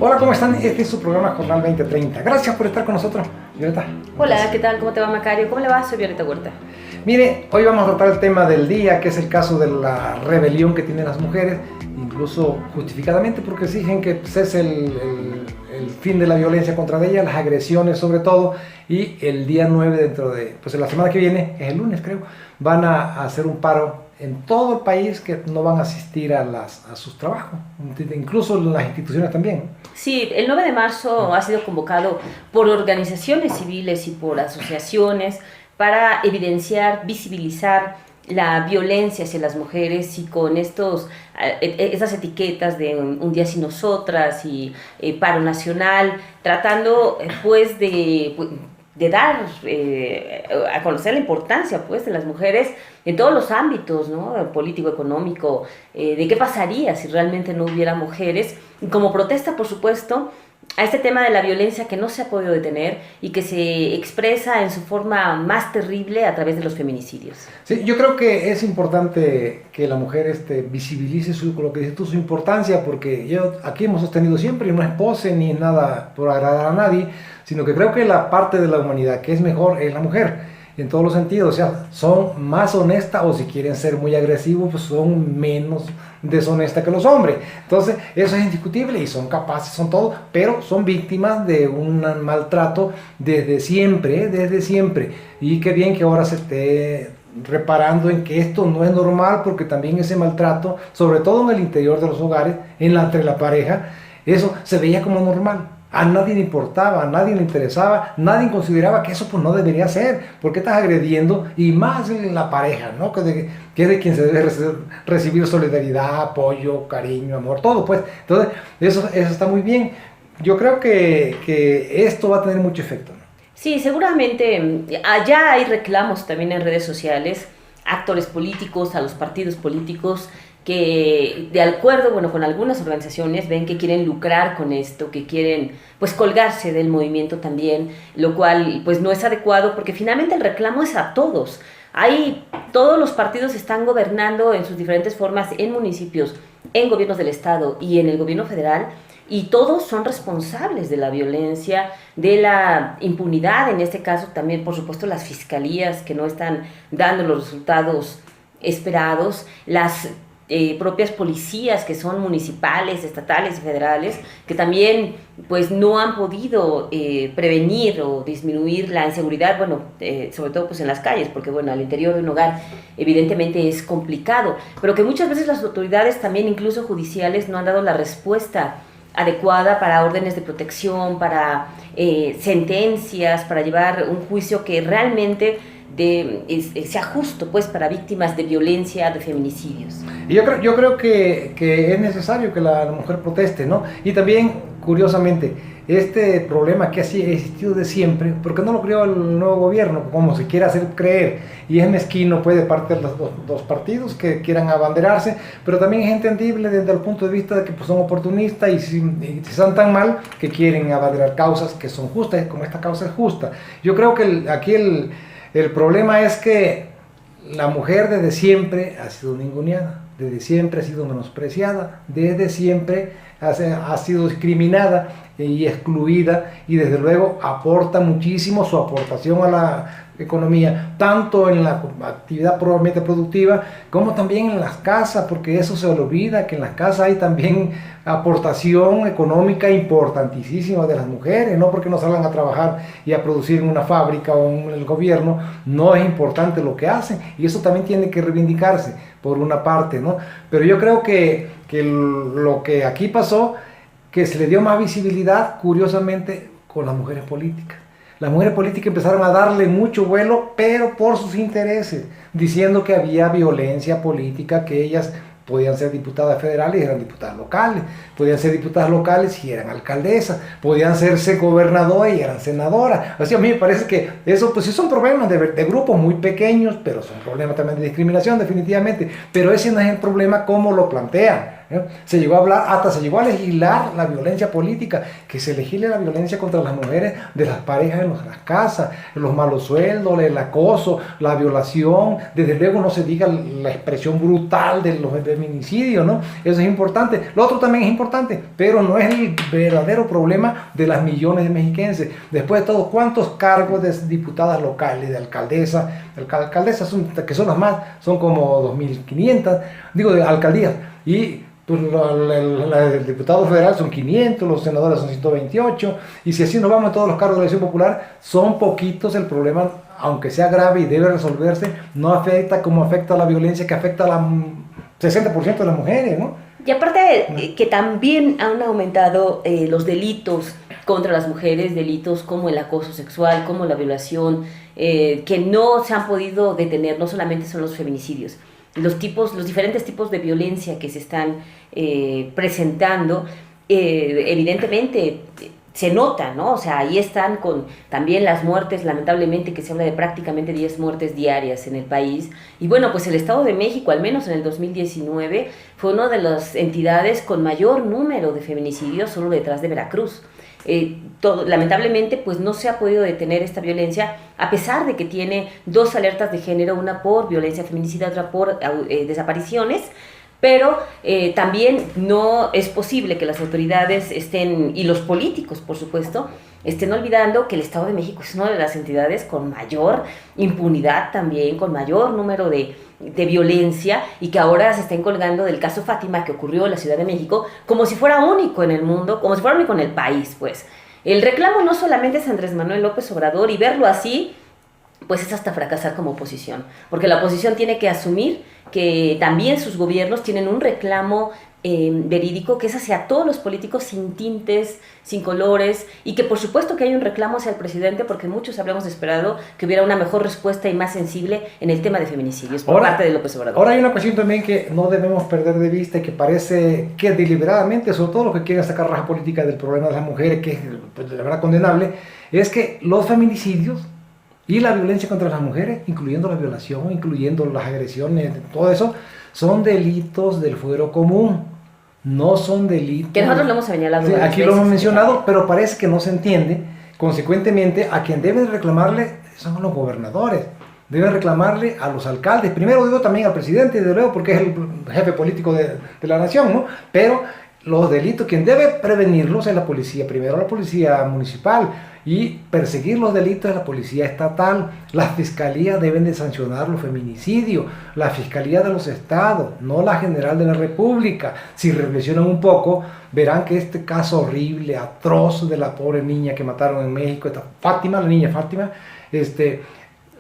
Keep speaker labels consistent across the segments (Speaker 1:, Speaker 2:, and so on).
Speaker 1: Hola, ¿cómo están? Este es su programa Jornal 2030. Gracias por estar con nosotros, Violeta.
Speaker 2: Hola, ¿qué tal? ¿Cómo te va, Macario? ¿Cómo le va? Soy Violeta Huerta.
Speaker 1: Mire, hoy vamos a tratar el tema del día, que es el caso de la rebelión que tienen las mujeres, incluso justificadamente, porque exigen que cese el fin de la violencia contra ellas, las agresiones sobre todo, y el día 9 dentro de, pues en la semana que viene, es el lunes creo, van a hacer un paro en todo el país, que no van a asistir a sus trabajos, incluso en las instituciones también.
Speaker 2: Sí, el 9 de marzo ha sido convocado por organizaciones civiles y por asociaciones para evidenciar, visibilizar la violencia hacia las mujeres y con esas etiquetas de un día sin nosotras y paro nacional, tratando pues de dar a conocer la importancia pues de las mujeres en todos los ámbitos, ¿no? Político, económico, de qué pasaría si realmente no hubiera mujeres, y como protesta, por supuesto, a este tema de la violencia que no se ha podido detener y que se expresa en su forma más terrible a través de los feminicidios.
Speaker 1: Sí, yo creo que es importante que la mujer visibilice lo que dices tú, su importancia, porque aquí hemos sostenido siempre, y no es pose ni nada por agradar a nadie, sino que creo que la parte de la humanidad que es mejor es la mujer, en todos los sentidos. O sea, son más honestas, o si quieren ser muy agresivos, pues son menos deshonestas que los hombres. Entonces, eso es indiscutible, y son capaces, son todo, pero son víctimas de un maltrato desde siempre, y qué bien que ahora se esté reparando en que esto no es normal, porque también ese maltrato, sobre todo en el interior de los hogares, entre la pareja, eso se veía como normal. A nadie le importaba, a nadie le interesaba, nadie consideraba que eso pues no debería ser. ¿Por qué estás agrediendo? Y más en la pareja, ¿no? Que es de quien se debe recibir solidaridad, apoyo, cariño, amor, todo pues. Entonces, eso está muy bien. Yo creo que esto va a tener mucho efecto, ¿no?
Speaker 2: Sí, seguramente allá hay reclamos también en redes sociales, actores políticos, a los partidos políticos, que de acuerdo, bueno, con algunas organizaciones ven que quieren lucrar con esto, que quieren pues colgarse del movimiento también, lo cual pues no es adecuado, porque finalmente el reclamo es a todos. Todos los partidos están gobernando en sus diferentes formas en municipios, en gobiernos del estado y en el gobierno federal, y todos son responsables de la violencia, de la impunidad, en este caso también por supuesto las fiscalías que no están dando los resultados esperados, las propias policías que son municipales, estatales y federales, que también pues no han podido prevenir o disminuir la inseguridad, bueno, sobre todo pues en las calles, porque bueno, al interior de un hogar evidentemente es complicado, pero que muchas veces las autoridades también, incluso judiciales, no han dado la respuesta adecuada para órdenes de protección, para sentencias, para llevar un juicio que realmente sea justo pues para víctimas de violencia, de feminicidios.
Speaker 1: Y yo creo que es necesario que la mujer proteste, ¿no? Y también, curiosamente, este problema que así ha existido de siempre, porque no lo creó el nuevo gobierno, como se quiere hacer creer, y es mezquino pues de parte de los dos partidos que quieran abanderarse, pero también es entendible desde el punto de vista de que pues, son oportunistas, y si son tan mal que quieren abanderar causas que son justas, como esta causa es justa. Yo creo que aquí el problema es que la mujer desde siempre ha sido ninguneada, desde siempre ha sido menospreciada, desde siempre ha sido discriminada y excluida, y desde luego aporta muchísimo su aportación a la economía, tanto en la actividad probablemente productiva como también en las casas, porque eso se olvida, que en las casas hay también aportación económica importantísima de las mujeres, no porque no salgan a trabajar y a producir en una fábrica o en el gobierno, no es importante lo que hacen, y eso también tiene que reivindicarse por una parte, ¿no? Pero yo creo que lo que aquí pasó, que se le dio más visibilidad, curiosamente, con las mujeres políticas. Las mujeres políticas empezaron a darle mucho vuelo, pero por sus intereses, diciendo que había violencia política, que ellas podían ser diputadas federales y eran diputadas locales, podían ser diputadas locales y eran alcaldesas, podían serse gobernadoras y eran senadoras. O sea, a mí me parece que eso pues sí son problemas de grupos muy pequeños, pero son problemas también de discriminación definitivamente, pero ese no es el problema como lo plantean. Se llegó a hablar, hasta se llegó a legislar la violencia política, que se legisle la violencia contra las mujeres de las parejas en las casas, los malos sueldos, el acoso, la violación, desde luego no se diga la expresión brutal de los feminicidios, ¿no? Eso es importante. Lo otro también es importante, pero no es el verdadero problema de las millones de mexiquenses. Después de todo, ¿cuántos cargos de diputadas locales, de alcaldesas, que son las más, son como 2.500, digo, de alcaldías, y pues, el diputado federal son 500, los senadores son 128, y si así nos vamos a todos los cargos de elección popular, son poquitos. El problema, aunque sea grave y debe resolverse, no afecta como afecta la violencia que afecta a la 60% de las mujeres, ¿no?
Speaker 2: Y aparte que también han aumentado los delitos contra las mujeres, delitos como el acoso sexual, como la violación, que no se han podido detener, no solamente son los feminicidios. Los diferentes tipos de violencia que se están presentando, evidentemente se nota, ¿no? O sea, ahí están con también las muertes, lamentablemente, que se habla de prácticamente 10 muertes diarias en el país. Y bueno, pues el Estado de México, al menos en el 2019, fue una de las entidades con mayor número de feminicidios, solo detrás de Veracruz. Lamentablemente, pues no se ha podido detener esta violencia, a pesar de que tiene 2 alertas de género, una por violencia feminicida, otra por desapariciones. Pero también no es posible que las autoridades estén, y los políticos, por supuesto, estén olvidando que el Estado de México es una de las entidades con mayor impunidad también, con mayor número de violencia, y que ahora se estén colgando del caso Fátima que ocurrió en la Ciudad de México como si fuera único en el mundo, como si fuera único en el país, pues. El reclamo no solamente es Andrés Manuel López Obrador, y verlo así, pues es hasta fracasar como oposición, porque la oposición tiene que asumir que también sus gobiernos tienen un reclamo verídico, que es hacia todos los políticos, sin tintes, sin colores, y que por supuesto que hay un reclamo hacia el presidente, porque muchos habríamos esperado que hubiera una mejor respuesta y más sensible en el tema de feminicidios por parte de López Obrador.
Speaker 1: Ahora hay una cuestión también que no debemos perder de vista, y que parece que deliberadamente, sobre todo los que quieren sacar raja política del problema de las mujeres, que es pues, la verdad condenable, es que los feminicidios y la violencia contra las mujeres, incluyendo la violación, incluyendo las agresiones, todo eso, son delitos del fuero común, no son delitos...
Speaker 2: Que nosotros lo hemos señalado.
Speaker 1: Sí, aquí lo hemos mencionado, pero parece que no se entiende. Consecuentemente, a quien deben reclamarle son los gobernadores, deben reclamarle a los alcaldes. Primero digo también al presidente, desde luego, porque es el jefe político de la nación, ¿no? Pero los delitos, quien debe prevenirlos es la policía, primero la policía municipal, y perseguir los delitos es la policía estatal. Las fiscalías deben de sancionar los feminicidios, la fiscalía de los estados, no la general de la república. Si reflexionan un poco, verán que este caso horrible, atroz, de la pobre niña que mataron en México, esta Fátima, la niña Fátima,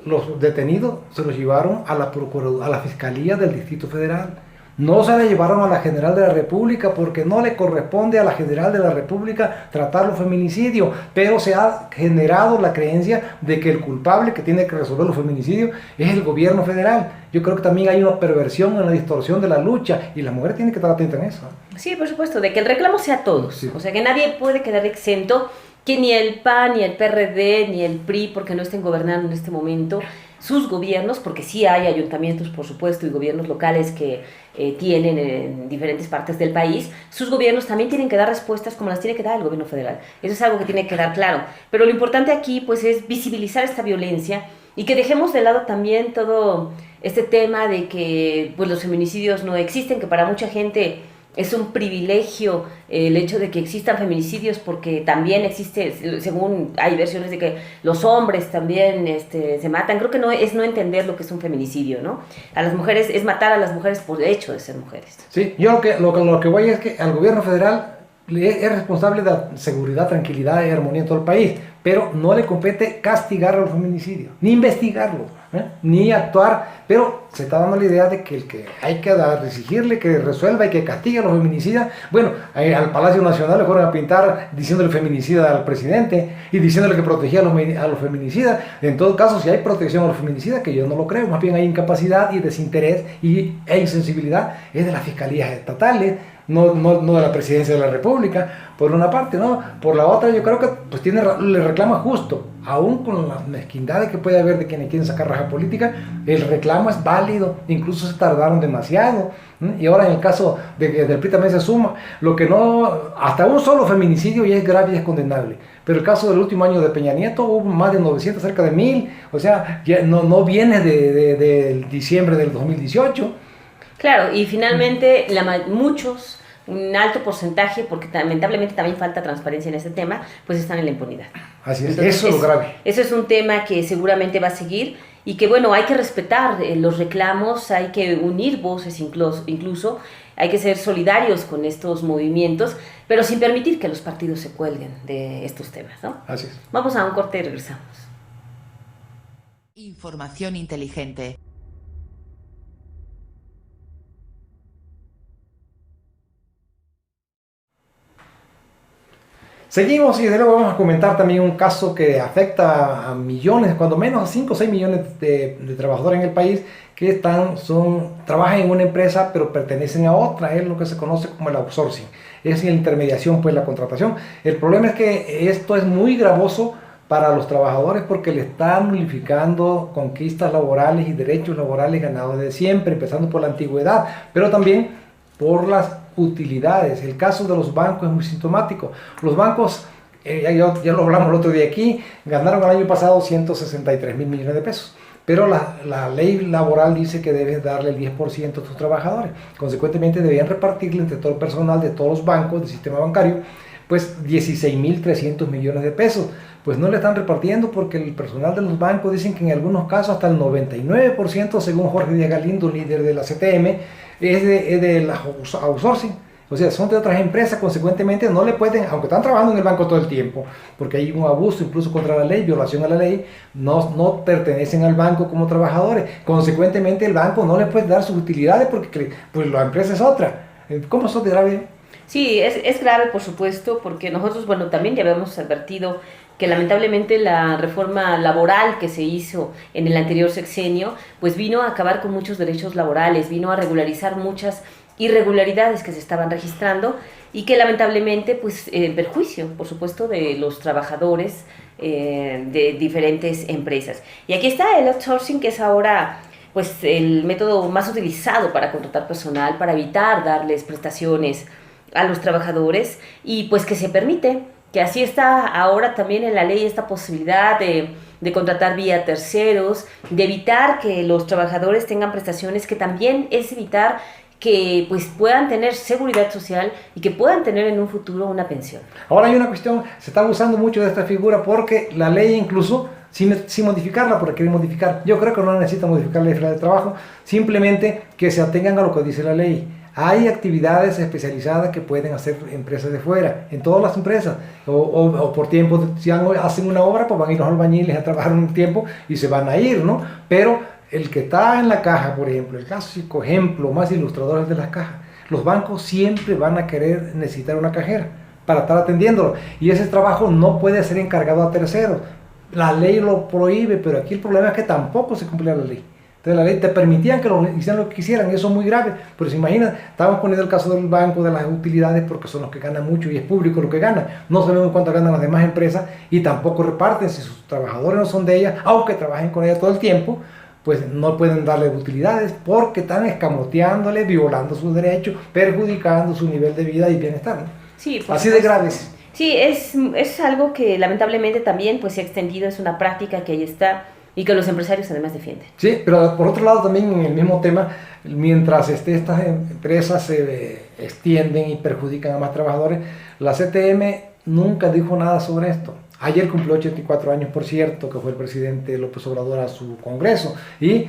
Speaker 1: los detenidos se los llevaron a la fiscalía del Distrito Federal. No se la llevaron a la General de la República, porque no le corresponde a la General de la República tratar los feminicidios, pero se ha generado la creencia de que el culpable que tiene que resolver los feminicidios es el gobierno federal. Yo creo que también hay una perversión, una distorsión de la lucha, y la mujer tiene que estar atenta en eso.
Speaker 2: Sí, por supuesto, de que el reclamo sea a todos, sí. O sea, que nadie puede quedar exento, que ni el PAN, ni el PRD, ni el PRI, porque no estén gobernando en este momento, sus gobiernos, porque sí hay ayuntamientos, por supuesto, y gobiernos locales que tienen en diferentes partes del país, sus gobiernos también tienen que dar respuestas como las tiene que dar el gobierno federal. Eso es algo que tiene que quedar claro. Pero lo importante aquí, pues, es visibilizar esta violencia, y que dejemos de lado también todo este tema de que pues, los feminicidios no existen, que para mucha gente es un privilegio el hecho de que existan feminicidios, porque también existe, según hay versiones de que los hombres también se matan. Creo que no es no entender lo que es un feminicidio, ¿no? A las mujeres es matar a las mujeres por el hecho de ser mujeres.
Speaker 1: Sí, yo lo que voy es que al gobierno federal es responsable de la seguridad, tranquilidad y armonía en todo el país, pero no le compete castigar a los feminicidios, ni investigarlos, ni actuar, pero se está dando la idea de que el que hay que exigirle que resuelva y que castigue a los feminicidas. Bueno, al Palacio Nacional le fueron a pintar diciéndole feminicida al presidente y diciéndole que protegía a los feminicidas. En todo caso, si hay protección a los feminicidas, que yo no lo creo, más bien hay incapacidad y desinterés e insensibilidad, es de las fiscalías estatales, no de la presidencia de la República, por una parte, ¿no? Por la otra, yo creo que pues le reclama justo, aún con las mezquindades que puede haber de quienes quieren sacar raja política, el reclamo es válido, incluso se tardaron demasiado, ¿no? Y ahora en el caso del PRI también se suma, lo que no, hasta un solo feminicidio ya es grave y es condenable, pero el caso del último año de Peña Nieto hubo más de 900, cerca de 1000, o sea, ya no viene de diciembre del 2018.
Speaker 2: Claro, y finalmente muchos, un alto porcentaje, porque lamentablemente también falta transparencia en este tema, pues están en la impunidad.
Speaker 1: Así es. Entonces, eso es lo grave.
Speaker 2: Eso es un tema que seguramente va a seguir y que bueno, hay que respetar los reclamos, hay que unir voces incluso, hay que ser solidarios con estos movimientos, pero sin permitir que los partidos se cuelguen de estos temas, ¿no?
Speaker 1: Así es.
Speaker 2: Vamos a un corte y regresamos.
Speaker 3: Información inteligente.
Speaker 1: Seguimos y desde luego vamos a comentar también un caso que afecta a millones, cuando menos a 5 o 6 millones de trabajadores en el país que trabajan en una empresa pero pertenecen a otra, es lo que se conoce como el outsourcing, es la intermediación, pues la contratación. El problema es que esto es muy gravoso para los trabajadores porque le está nulificando conquistas laborales y derechos laborales ganados de siempre, empezando por la antigüedad, pero también por las utilidades. El caso de los bancos es muy sintomático. Los bancos, ya lo hablamos el otro día aquí, ganaron el año pasado 163 mil millones de pesos, pero la ley laboral dice que deben darle el 10% a tus trabajadores. Consecuentemente debían repartirle entre todo el personal de todos los bancos del sistema bancario, pues 16.300 millones de pesos. Pues no le están repartiendo porque el personal de los bancos dicen que en algunos casos hasta el 99%, según Jorge Díaz Galindo, líder de la CTM, es de la outsourcing, o sea, son de otras empresas, consecuentemente no le pueden, aunque están trabajando en el banco todo el tiempo, porque hay un abuso incluso contra la ley, violación a la ley, no pertenecen al banco como trabajadores, consecuentemente el banco no les puede dar sus utilidades porque pues la empresa es otra. ¿Cómo eso de grave?
Speaker 2: Sí, es grave, por supuesto, porque nosotros, bueno, también ya habíamos advertido que lamentablemente la reforma laboral que se hizo en el anterior sexenio, pues vino a acabar con muchos derechos laborales, vino a regularizar muchas irregularidades que se estaban registrando y que lamentablemente, pues, en perjuicio, por supuesto, de los trabajadores de diferentes empresas. Y aquí está el outsourcing, que es ahora pues el método más utilizado para contratar personal, para evitar darles prestaciones a los trabajadores y pues que se permite, que así está ahora también en la ley esta posibilidad de contratar vía terceros, de evitar que los trabajadores tengan prestaciones, que también es evitar que pues puedan tener seguridad social y que puedan tener en un futuro una pensión.
Speaker 1: Ahora hay una cuestión, se está abusando mucho de esta figura porque la ley incluso, sin modificarla, porque quieren modificar, yo creo que no necesita modificar la ley federal de trabajo, simplemente que se atengan a lo que dice la ley. Hay actividades especializadas que pueden hacer empresas de fuera, en todas las empresas, o por tiempo, si hacen una obra, pues van a ir los albañiles a trabajar un tiempo y se van a ir, ¿no? Pero el que está en la caja, por ejemplo, el clásico ejemplo más ilustrador es de las cajas, los bancos siempre van a necesitar una cajera para estar atendiéndolo, y ese trabajo no puede ser encargado a terceros. La ley lo prohíbe, pero aquí el problema es que tampoco se cumple la ley. Entonces la ley te permitían que hicieran lo que quisieran, y eso es muy grave. Pero se imagina, estamos poniendo el caso del banco, de las utilidades, porque son los que ganan mucho y es público lo que ganan. No sabemos cuánto ganan las demás empresas y tampoco reparten si sus trabajadores no son de ellas, aunque trabajen con ellas todo el tiempo, pues no pueden darle utilidades porque están escamoteándole, violando sus derechos, perjudicando su nivel de vida y bienestar, ¿no?
Speaker 2: Sí,
Speaker 1: así de graves.
Speaker 2: Sí, es algo que lamentablemente también pues se ha extendido, es una práctica que ahí está y que los empresarios además defienden.
Speaker 1: Sí, pero por otro lado también en el mismo tema, mientras estas empresas se extienden y perjudican a más trabajadores, la CTM nunca dijo nada sobre esto. Ayer cumplió 84 años, por cierto, que fue el presidente López Obrador a su congreso, y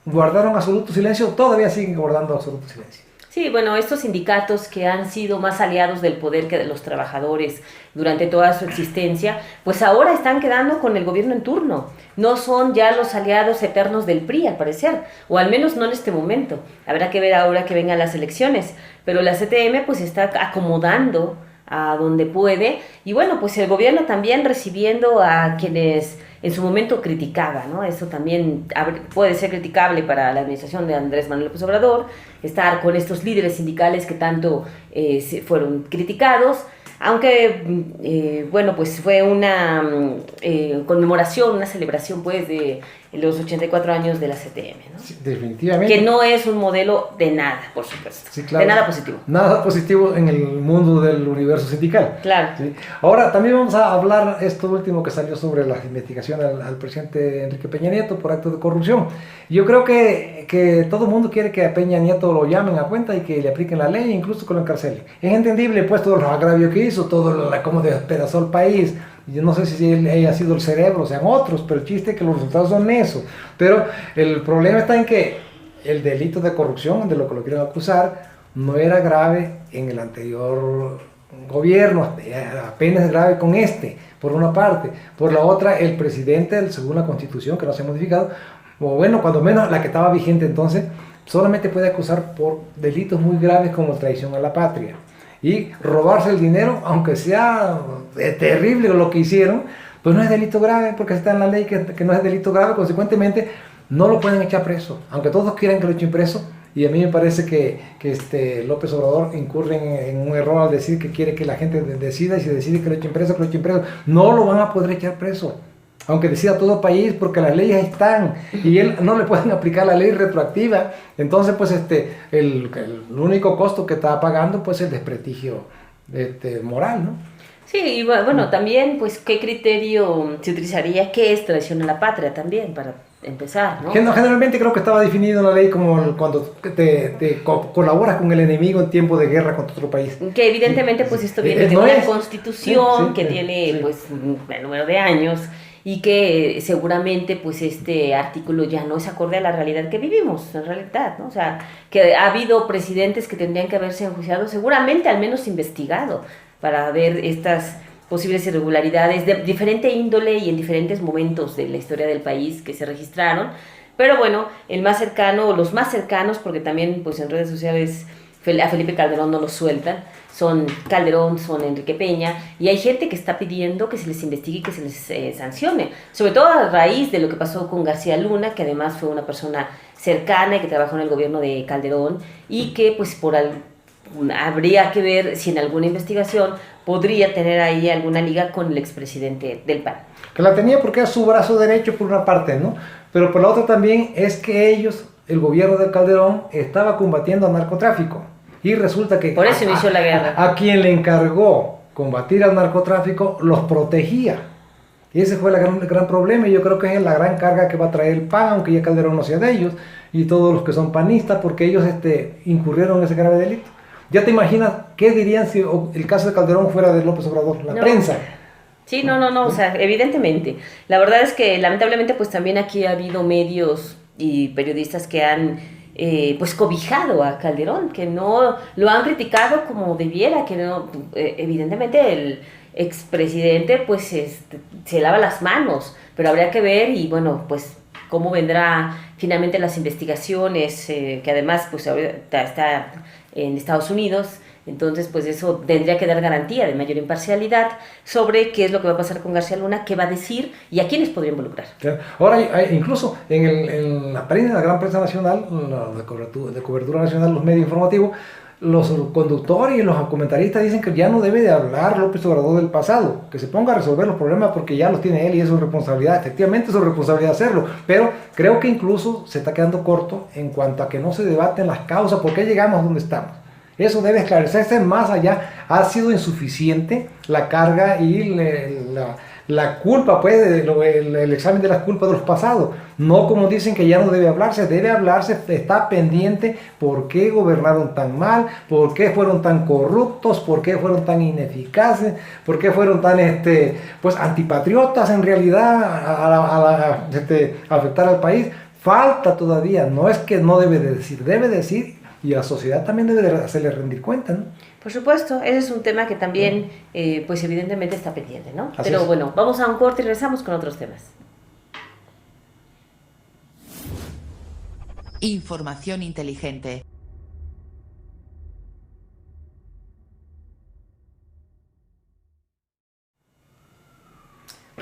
Speaker 1: guardaron absoluto silencio, todavía siguen guardando absoluto silencio.
Speaker 2: Sí, bueno, estos sindicatos que han sido más aliados del poder que de los trabajadores durante toda su existencia, pues ahora están quedando con el gobierno en turno. No son ya los aliados eternos del PRI, al parecer, o al menos no en este momento. Habrá que ver ahora que vengan las elecciones, pero la CTM pues está acomodando a donde puede, y bueno, pues el gobierno también recibiendo a quienes en su momento criticaba, ¿no? Eso también puede ser criticable para la administración de Andrés Manuel López Obrador, estar con estos líderes sindicales que tanto fueron criticados, aunque, bueno, pues fue una conmemoración, una celebración, pues, de los 84 años de la CTM, ¿no?
Speaker 1: Sí, definitivamente.
Speaker 2: Que no es un modelo de nada, por supuesto.
Speaker 1: Sí, claro.
Speaker 2: De nada positivo.
Speaker 1: Nada positivo en el mundo del universo sindical.
Speaker 2: Claro.
Speaker 1: ¿Sí? Ahora, también vamos a hablar esto último que salió sobre la investigación al presidente Enrique Peña Nieto por actos de corrupción. Yo creo que todo el mundo quiere que a Peña Nieto lo llamen a cuenta y que le apliquen la ley, incluso que lo encarcelen. Es entendible, pues, todo el agravio que hizo, todo cómo despedazó el país. Yo no sé si él haya sido el cerebro, o sean otros, pero el chiste es que los resultados son eso. Pero el problema está en que el delito de corrupción, de lo que lo quieren acusar, no era grave en el anterior gobierno, apenas es grave con este, por una parte. Por la otra, el presidente, según la Constitución, que no se ha modificado, o bueno, cuando menos la que estaba vigente entonces, solamente puede acusar por delitos muy graves como traición a la patria. Y robarse el dinero, aunque sea terrible lo que hicieron, pues no es delito grave, porque está en la ley que no es delito grave, consecuentemente no lo pueden echar preso, aunque todos quieran que lo echen preso. Y a mí me parece que López Obrador incurre en un error al decir que quiere que la gente decida, y si decide que lo echen preso, que lo echen preso. No lo van a poder echar preso, aunque decida todo el país, porque las leyes están y él no le pueden aplicar la ley retroactiva. Entonces, pues el único costo que está pagando, pues el desprestigio moral, ¿no?
Speaker 2: Sí, y bueno, también, pues, ¿qué criterio se utilizaría? ¿Qué es traición a la patria también, para empezar, ¿no?
Speaker 1: Generalmente creo que estaba definido en la ley como cuando te colaboras con el enemigo en tiempo de guerra contra otro país.
Speaker 2: Que evidentemente, pues, esto viene de
Speaker 1: no
Speaker 2: una
Speaker 1: es.
Speaker 2: constitución que tiene,
Speaker 1: sí.
Speaker 2: pues, un número de años, y que seguramente, pues, este artículo ya no es acorde a la realidad que vivimos, en realidad, ¿no? O sea, que ha habido presidentes que tendrían que haberse enjuiciado, seguramente al menos investigado, para ver estas posibles irregularidades de diferente índole y en diferentes momentos de la historia del país que se registraron. Pero bueno, el más cercano, o los más cercanos, porque también, pues, en redes sociales a Felipe Calderón no lo sueltan, son Calderón, son Enrique Peña, y hay gente que está pidiendo que se les investigue y que se les sancione, sobre todo a raíz de lo que pasó con García Luna, que además fue una persona cercana y que trabajó en el gobierno de Calderón, y que, pues, habría que ver si en alguna investigación podría tener ahí alguna liga con el expresidente del PAN.
Speaker 1: Que la tenía porque es su brazo derecho por una parte, ¿no? Pero por la otra también es que el gobierno de Calderón, estaba combatiendo al narcotráfico. Y resulta que
Speaker 2: por eso inició la guerra.
Speaker 1: A quien le encargó combatir al narcotráfico, los protegía. Y ese fue el gran problema, y yo creo que es la gran carga que va a traer el PAN, aunque ya Calderón no sea de ellos, y todos los que son panistas, porque ellos incurrieron en ese grave delito. ¿Ya te imaginas qué dirían si el caso de Calderón fuera de López Obrador? La prensa.
Speaker 2: Sí, no, o sea, evidentemente. La verdad es que lamentablemente, pues, también aquí ha habido medios y periodistas que han pues cobijado a Calderón, que no lo han criticado como debiera, que no, evidentemente el expresidente, pues, se lava las manos, pero habría que ver, y bueno, pues, cómo vendrá finalmente las investigaciones, que además, pues, ahorita está en Estados Unidos. Entonces, pues, eso tendría que dar garantía de mayor imparcialidad sobre qué es lo que va a pasar con García Luna, qué va a decir y a quiénes podría involucrar.
Speaker 1: Claro. Ahora, incluso en la prensa, la gran prensa nacional, de cobertura nacional, los medios informativos, los conductores y los comentaristas dicen que ya no debe de hablar López Obrador del pasado, que se ponga a resolver los problemas porque ya los tiene él y es su responsabilidad. Efectivamente es su responsabilidad hacerlo, pero creo que incluso se está quedando corto en cuanto a que no se debaten las causas, por qué llegamos donde estamos. Eso debe esclarecerse más allá. Ha sido insuficiente la carga y la culpa, pues, el examen de las culpas de los pasados. No como dicen que ya no debe hablarse, está pendiente por qué gobernaron tan mal, por qué fueron tan corruptos, por qué fueron tan ineficaces, por qué fueron tan pues, antipatriotas en realidad a afectar al país. Falta todavía, no es que no debe decir, y la sociedad también debe de hacerle rendir cuenta, ¿no?
Speaker 2: Por supuesto, ese es un tema que también, pues, evidentemente está pendiente, ¿no?
Speaker 1: Así
Speaker 2: Pero
Speaker 1: es.
Speaker 2: bueno, vamos a un corte y regresamos con otros temas.
Speaker 3: Información inteligente.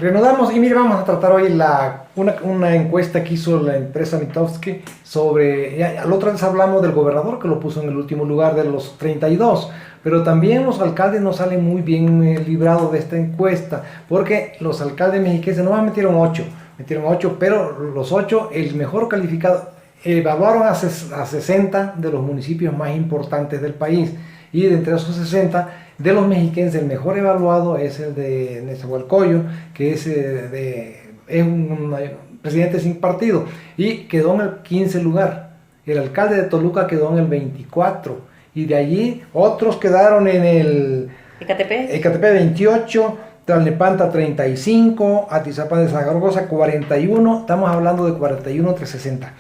Speaker 1: Reanudamos y mire, vamos a tratar hoy una encuesta que hizo la empresa Mitofsky sobre, al otra vez hablamos del gobernador que lo puso en el último lugar de los 32, pero también los alcaldes no salen muy bien librados de esta encuesta, porque los alcaldes mexiquenses nomás metieron 8, pero los 8, el mejor calificado, evaluaron a 60 de los municipios más importantes del país, y de entre esos 60, de los mexiquenses, el mejor evaluado es el de Nezahualcóyotl, que es un presidente sin partido, y quedó en el 15 lugar. El alcalde de Toluca quedó en el 24, y de allí otros quedaron en el Ecatepec 28, Tlalnepantla 35, Atizapán de Zaragoza 41, estamos hablando de 41 entre 60.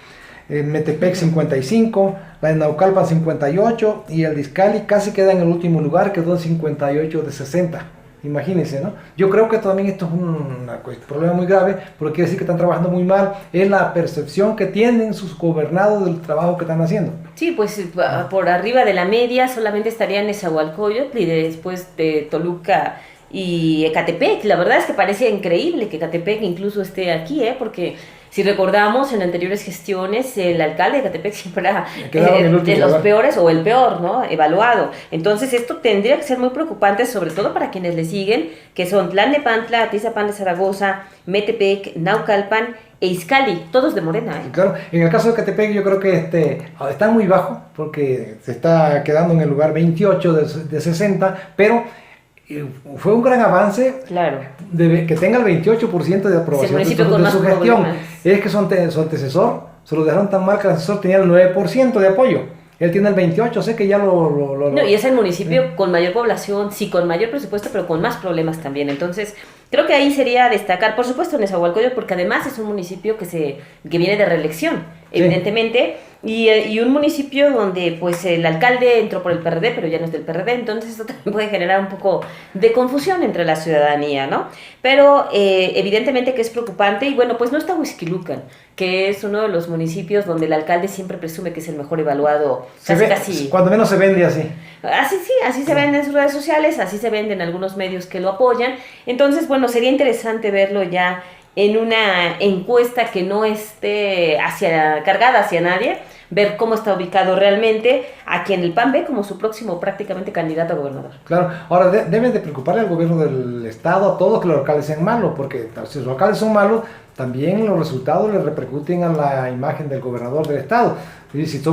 Speaker 1: Metepec 55, la de Naucalpan 58 y el de Izcalli casi queda en el último lugar, quedó en 58 de 60. Imagínense, ¿no? Yo creo que también esto es un problema muy grave, porque quiere decir que están trabajando muy mal, es la percepción que tienen sus gobernados del trabajo que están haciendo.
Speaker 2: Sí, pues por arriba de la media solamente estarían Nezahualcóyotl y después de Toluca y Ecatepec. La verdad es que parecía increíble que Ecatepec incluso esté aquí, porque si recordamos en anteriores gestiones, el alcalde de Ecatepec siempre era de los peores o el peor, ¿no? Evaluado. Entonces esto tendría que ser muy preocupante, sobre todo para quienes le siguen, que son Tlalnepantla, Atizapán de Zaragoza, Metepec, Naucalpan e Izcalli, todos de Morena.
Speaker 1: Claro, en el caso de Ecatepec yo creo que está muy bajo, porque se está quedando en el lugar 28 de 60, pero fue un gran avance,
Speaker 2: claro,
Speaker 1: que tenga el 28% de aprobación de su gestión. Problemas. Es que su antecesor se lo dejaron tan mal que el antecesor tenía el 9% de apoyo. Él tiene el 28%, sé que ya
Speaker 2: No, y es el municipio con mayor población, sí, con mayor presupuesto, pero con más problemas también. Entonces, creo que ahí sería destacar, por supuesto, Nezahualcóyotl, porque además es un municipio que viene de reelección, evidentemente, y un municipio donde pues el alcalde entró por el PRD, pero ya no es del PRD, entonces esto también puede generar un poco de confusión entre la ciudadanía, ¿no? Pero evidentemente que es preocupante, y bueno, pues no está Huixquilucan, que es uno de los municipios donde el alcalde siempre presume que es el mejor evaluado, casi.
Speaker 1: Cuando menos se vende así.
Speaker 2: Así se vende en sus redes sociales, así se vende en algunos medios que lo apoyan. Entonces, bueno, sería interesante verlo ya en una encuesta que no esté cargada hacia nadie, ver cómo está ubicado realmente a quien el PAN ve como su próximo prácticamente candidato a gobernador.
Speaker 1: Claro, ahora deben de preocuparle al gobierno del estado, a todos, que los alcaldes sean malos, porque si los alcaldes son malos, también los resultados le repercuten a la imagen del gobernador del estado. Y yo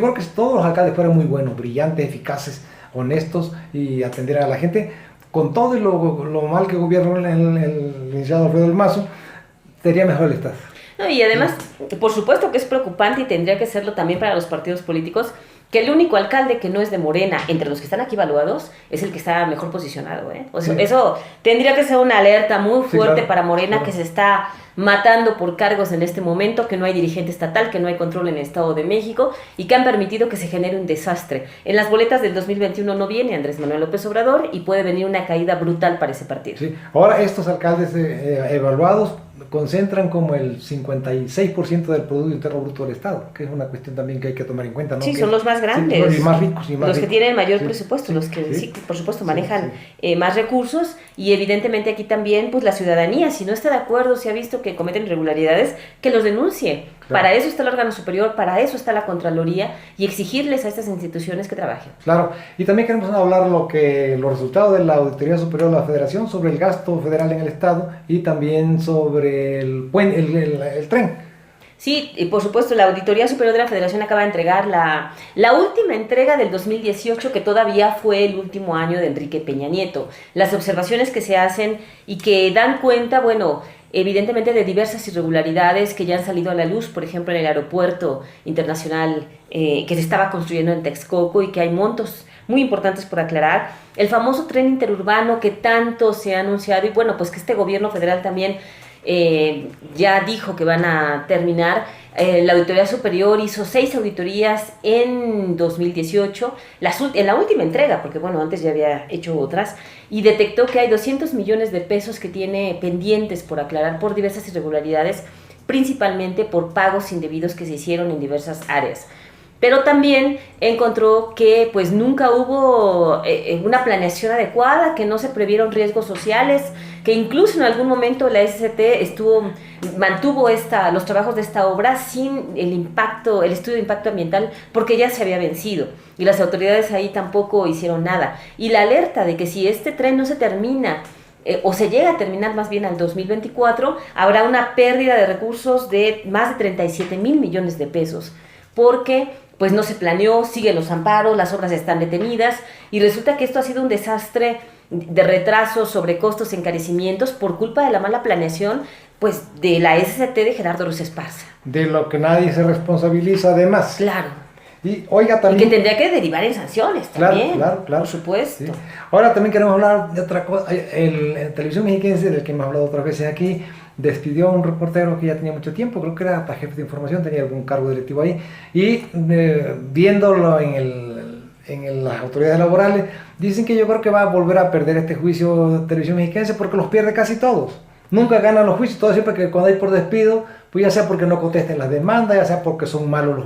Speaker 1: creo que si todos los alcaldes fueran muy buenos, brillantes, eficaces, honestos y atender a la gente, con todo y lo mal que gobierna el licenciado Alfredo del Mazo, sería mejor el estado.
Speaker 2: No, y además, por supuesto que es preocupante, y tendría que serlo también para los partidos políticos, que el único alcalde que no es de Morena, entre los que están aquí evaluados, es el que está mejor posicionado, O sea, eso tendría que ser una alerta muy fuerte, claro, para Morena, claro, que se está matando por cargos en este momento, que no hay dirigente estatal, que no hay control en el Estado de México, y que han permitido que se genere un desastre. En las boletas del 2021 no viene Andrés Manuel López Obrador, y puede venir una caída brutal para ese partido.
Speaker 1: Sí. Ahora estos alcaldes evaluados concentran como el 56% del Producto Interno Bruto del Estado, que es una cuestión también que hay que tomar en cuenta, ¿no?
Speaker 2: Sí, son los más grandes,
Speaker 1: sí, y más ricos,
Speaker 2: los que tienen mayor presupuesto, los que sí, por supuesto manejan más recursos, y evidentemente aquí también pues la ciudadanía, si no está de acuerdo, si ha visto que cometen irregularidades, que los denuncie. Claro. Para eso está el órgano superior, para eso está la Contraloría, y exigirles a estas instituciones que trabajen.
Speaker 1: Claro, y también queremos hablar los resultados de la Auditoría Superior de la Federación sobre el gasto federal en el Estado, y también sobre el tren.
Speaker 2: Sí, y por supuesto, la Auditoría Superior de la Federación acaba de entregar la última entrega del 2018, que todavía fue el último año de Enrique Peña Nieto. Las observaciones que se hacen y que dan cuenta, bueno, evidentemente de diversas irregularidades que ya han salido a la luz, por ejemplo, en el aeropuerto internacional que se estaba construyendo en Texcoco, y que hay montos muy importantes por aclarar. El famoso tren interurbano que tanto se ha anunciado, y bueno, pues que este gobierno federal también ya dijo que van a terminar. La Auditoría Superior hizo 6 auditorías en 2018, en la última entrega, porque bueno, antes ya había hecho otras, y detectó que hay 200 millones de pesos que tiene pendientes por aclarar por diversas irregularidades, principalmente por pagos indebidos que se hicieron en diversas áreas. Pero también encontró que pues nunca hubo una planeación adecuada, que no se previeron riesgos sociales, que incluso en algún momento la SCT mantuvo los trabajos de esta obra sin el estudio de impacto ambiental, porque ya se había vencido y las autoridades ahí tampoco hicieron nada. Y la alerta de que si este tren no se termina, o se llega a terminar más bien al 2024, habrá una pérdida de recursos de más de 37,000 millones de pesos, porque pues no se planeó, siguen los amparos, las obras están detenidas, y resulta que esto ha sido un desastre de retrasos, sobrecostos, encarecimientos, por culpa de la mala planeación pues de la SCT de Gerardo Ruiz Esparza.
Speaker 1: De lo que nadie se responsabiliza además.
Speaker 2: Claro.
Speaker 1: Y oiga, también...
Speaker 2: Y que tendría que derivar en sanciones también.
Speaker 1: Claro.
Speaker 2: Por supuesto.
Speaker 1: Sí. Ahora también queremos hablar de otra cosa. El Televisión Mexiquense, del que hemos hablado otras veces aquí, despidió a un reportero que ya tenía mucho tiempo, creo que era hasta jefe de información, tenía algún cargo directivo ahí, y viéndolo en las autoridades laborales, dicen que yo creo que va a volver a perder este juicio Televisión Mexiquense porque los pierde casi todos. Nunca ganan los juicios, todo siempre que cuando hay por despido, pues ya sea porque no contesten las demandas, ya sea porque son malos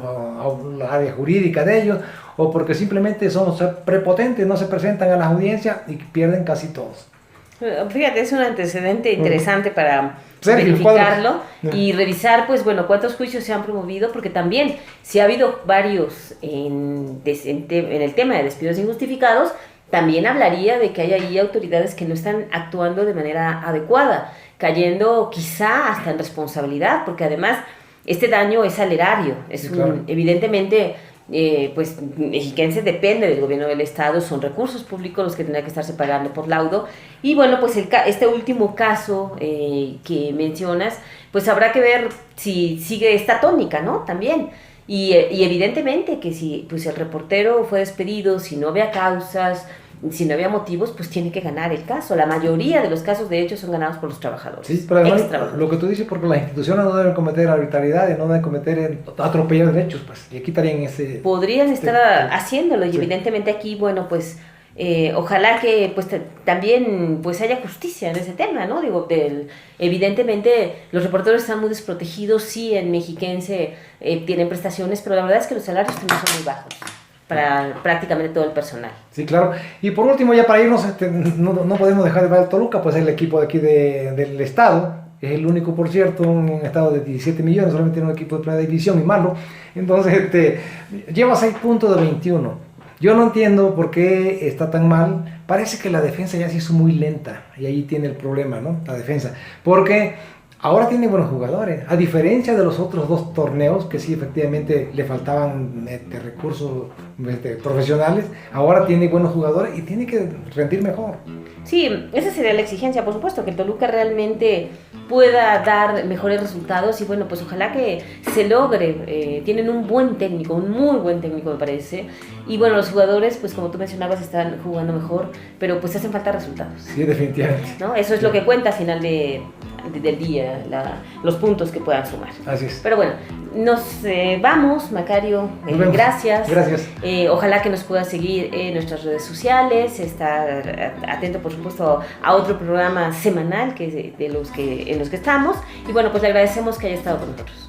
Speaker 1: las áreas jurídicas de ellos, o porque simplemente son prepotentes, no se presentan a las audiencias y pierden casi todos.
Speaker 2: Fíjate, es un antecedente interesante para
Speaker 1: Sergio,
Speaker 2: verificarlo y revisar, pues bueno, cuántos juicios se han promovido, porque también si ha habido varios en el tema de despidos injustificados, también hablaría de que hay ahí autoridades que no están actuando de manera adecuada, cayendo quizá hasta en responsabilidad, porque además este daño es al erario, evidentemente... pues Mexiquense depende del gobierno del estado, son recursos públicos los que tendrán que estarse pagando por laudo, y bueno, pues este último caso que mencionas, pues habrá que ver si sigue esta tónica, ¿no? También, y evidentemente que si pues el reportero fue despedido, si no había causas, si no había motivos, pues tiene que ganar el caso. La mayoría de los casos, de hecho, son ganados por los trabajadores.
Speaker 1: Sí, pero además, lo que tú dices, porque las instituciones no deben cometer arbitrariedades, no deben cometer atropellar derechos, pues, y aquí estarían ese...
Speaker 2: Podrían estar haciéndolo, y evidentemente aquí, bueno, pues, ojalá que pues también pues haya justicia en ese tema, ¿no? Digo, evidentemente los reporteros están muy desprotegidos, sí, en Mexiquense tienen prestaciones, pero la verdad es que los salarios también son muy bajos para prácticamente todo el personal.
Speaker 1: Sí, claro. Y por último, ya para irnos, no podemos dejar de ver al Toluca, pues el equipo de aquí del estado, es el único, por cierto, un estado de 17 millones, solamente tiene un equipo de primera división y malo. Entonces, lleva 6 puntos de 21. Yo no entiendo por qué está tan mal. Parece que la defensa ya se hizo muy lenta, y ahí tiene el problema, ¿no? La defensa. Porque ahora tiene buenos jugadores, a diferencia de los otros 2 torneos que sí efectivamente le faltaban recursos profesionales. Ahora tiene buenos jugadores y tiene que rendir mejor.
Speaker 2: Sí, esa sería la exigencia, por supuesto, que el Toluca realmente pueda dar mejores resultados, y bueno, pues ojalá que se logre. Tienen un buen técnico, un muy buen técnico me parece, y bueno, los jugadores, pues como tú mencionabas, están jugando mejor, pero pues hacen falta resultados.
Speaker 1: Sí, definitivamente.
Speaker 2: ¿No? Eso es lo que cuenta al final del día, los puntos que puedan sumar.
Speaker 1: Así es.
Speaker 2: Pero bueno, nos vamos, Macario, gracias.
Speaker 1: Gracias.
Speaker 2: Ojalá que nos puedas seguir en nuestras redes sociales, estar atento por supuesto a otro programa semanal en los que estamos, y bueno, pues le agradecemos que haya estado con nosotros.